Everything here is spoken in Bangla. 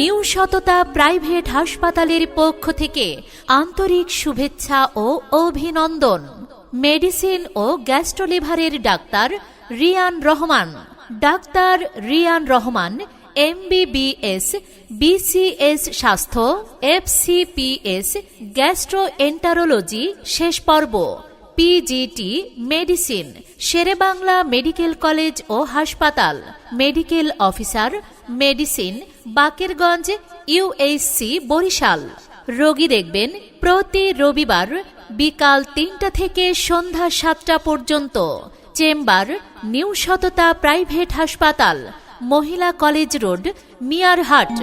নিউ সততা প্রাইভেট হাসপাতালের পক্ষ থেকে আন্তরিক শুভেচ্ছা ও অভিনন্দন। মেডিসিন ও গ্যাস্ট্রোলিভারের ডাক্তার রিয়ান রহমান। ডাক্তার রিয়ান রহমান MBBS, BCS স্বাস্থ্য, FCPS গ্যাস্ট্রোএন্টারোলজি শেষ পর্ব, PGT medicine, Sher-e-Bangla medical college ও হাসপাতাল, medical officer medicine, Bakerganj UHC Barishal. রোগী দেখবেন প্রতি রবিবার বিকাল 3টা থেকে সন্ধ্যা 7টা পর্যন্ত। চেম্বার নিউ সততা প্রাইভেট হাসপাতাল, মহিলা কলেজ রোড, মিয়ারহাট।